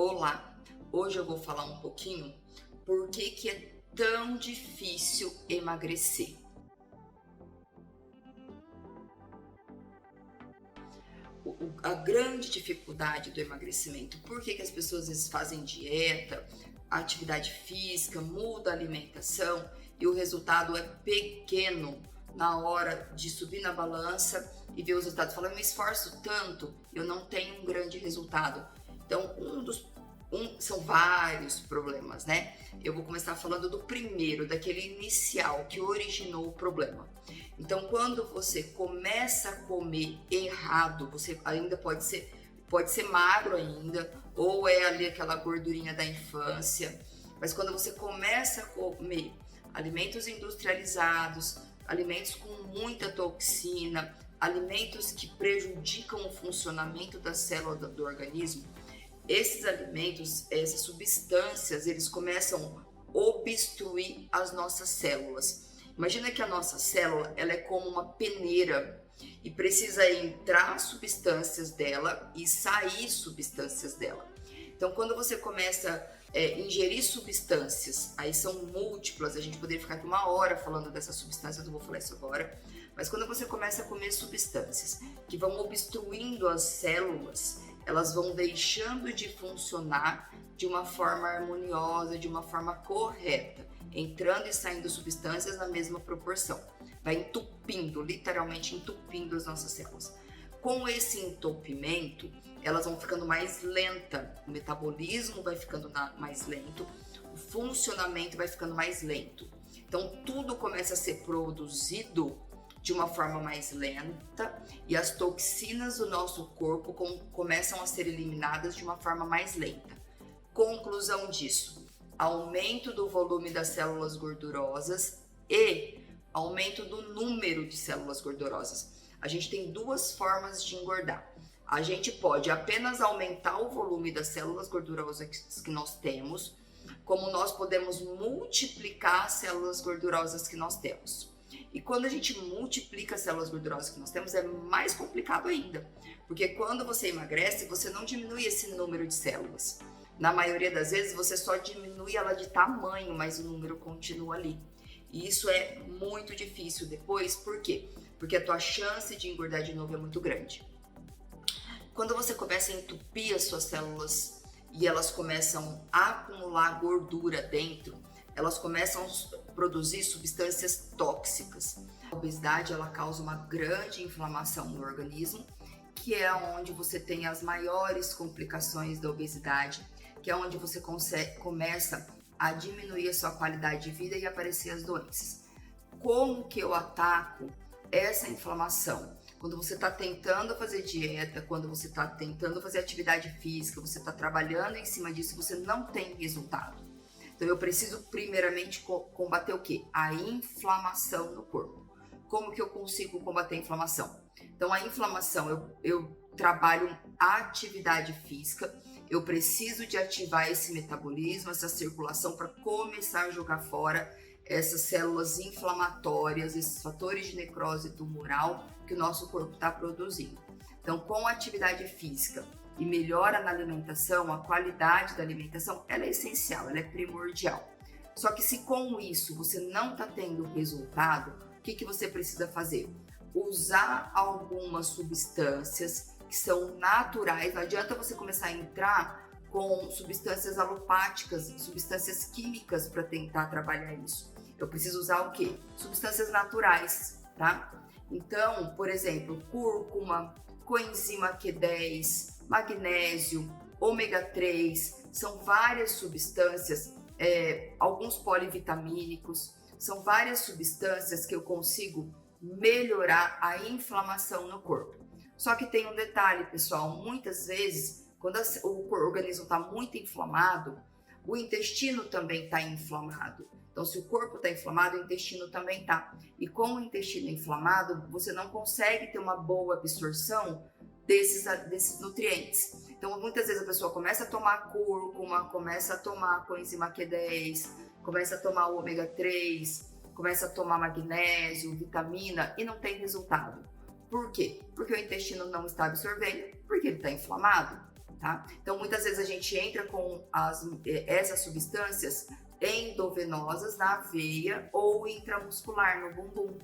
Olá, hoje eu vou falar um pouquinho por que é tão difícil emagrecer. A grande dificuldade do emagrecimento, por que as pessoas às vezes fazem dieta, atividade física, muda a alimentação e o resultado é pequeno na hora de subir na balança e ver os resultados. Fala, eu me esforço tanto, eu não tenho um grande resultado. Então, são vários problemas, né? Eu vou começar falando do primeiro, daquele inicial que originou o problema. Então, quando você começa a comer errado, você ainda pode ser magro ainda, ou é ali aquela gordurinha da infância, mas quando você começa a comer alimentos industrializados, alimentos com muita toxina, alimentos que prejudicam o funcionamento da célula do organismo, esses alimentos, essas substâncias, eles começam a obstruir as nossas células. Imagina que a nossa célula, ela é como uma peneira e precisa entrar substâncias dela e sair substâncias dela. Então, quando você começa a ingerir substâncias, aí são múltiplas, a gente poderia ficar aqui 1 hora falando dessas substâncias, eu vou falar isso agora, mas quando você começa a comer substâncias que vão obstruindo as células, elas vão deixando de funcionar de uma forma harmoniosa, de uma forma correta, entrando e saindo substâncias na mesma proporção. Vai entupindo, literalmente entupindo as nossas células. Com esse entupimento, elas vão ficando mais lentas, o metabolismo vai ficando mais lento, o funcionamento vai ficando mais lento. Então, tudo começa a ser produzido de uma forma mais lenta e as toxinas do nosso corpo começam a ser eliminadas de uma forma mais lenta. Conclusão disso, aumento do volume das células gordurosas e aumento do número de células gordurosas. A gente tem 2 formas de engordar. A gente pode apenas aumentar o volume das células gordurosas que nós temos, como nós podemos multiplicar as células gordurosas que nós temos. E quando a gente multiplica as células gordurosas que nós temos, é mais complicado ainda. Porque quando você emagrece, você não diminui esse número de células. Na maioria das vezes, você só diminui ela de tamanho, mas o número continua ali. E isso é muito difícil depois, por quê? Porque a tua chance de engordar de novo é muito grande. Quando você começa a entupir as suas células e elas começam a acumular gordura dentro, elas começam a produzir substâncias tóxicas. A obesidade, ela causa uma grande inflamação no organismo, que é onde você tem as maiores complicações da obesidade, que é onde você começa a diminuir a sua qualidade de vida e aparecer as doenças. Como que eu ataco essa inflamação? Quando você está tentando fazer dieta, quando você está tentando fazer atividade física, você está trabalhando em cima disso, você não tem resultado. Então eu preciso primeiramente combater o quê? A inflamação no corpo. Como que eu consigo combater a inflamação? Então a inflamação, eu trabalho a atividade física, eu preciso de ativar esse metabolismo, essa circulação para começar a jogar fora essas células inflamatórias, esses fatores de necrose tumoral que o nosso corpo está produzindo. Então com a atividade física e melhora na alimentação, a qualidade da alimentação, ela é essencial, ela é primordial. Só que se com isso você não está tendo resultado, o que você precisa fazer? Usar algumas substâncias que são naturais. Não adianta você começar a entrar com substâncias alopáticas, substâncias químicas para tentar trabalhar isso. Eu preciso usar o quê? Substâncias naturais, tá? Então, por exemplo, cúrcuma, coenzima Q10, magnésio, ômega 3, são várias substâncias, alguns polivitamínicos, são várias substâncias que eu consigo melhorar a inflamação no corpo. Só que tem um detalhe, pessoal, muitas vezes, quando o organismo está muito inflamado, o intestino também está inflamado. Então, se o corpo está inflamado, o intestino também está. E com o intestino inflamado, você não consegue ter uma boa absorção desses nutrientes. Então, muitas vezes a pessoa começa a tomar cúrcuma, começa a tomar coenzima Q10, começa a tomar o ômega 3, começa a tomar magnésio, vitamina e não tem resultado. Por quê? Porque o intestino não está absorvendo, porque ele está inflamado. tá? Então, muitas vezes a gente entra com essas substâncias endovenosas na veia ou intramuscular no bumbum.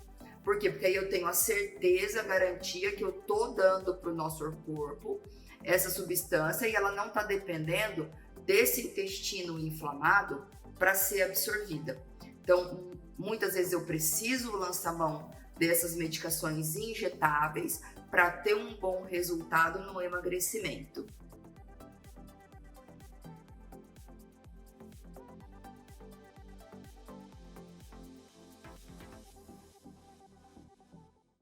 Por quê? Porque aí eu tenho a certeza, a garantia que eu tô dando para o nosso corpo essa substância e ela não está dependendo desse intestino inflamado para ser absorvida. Então, muitas vezes eu preciso lançar mão dessas medicações injetáveis para ter um bom resultado no emagrecimento.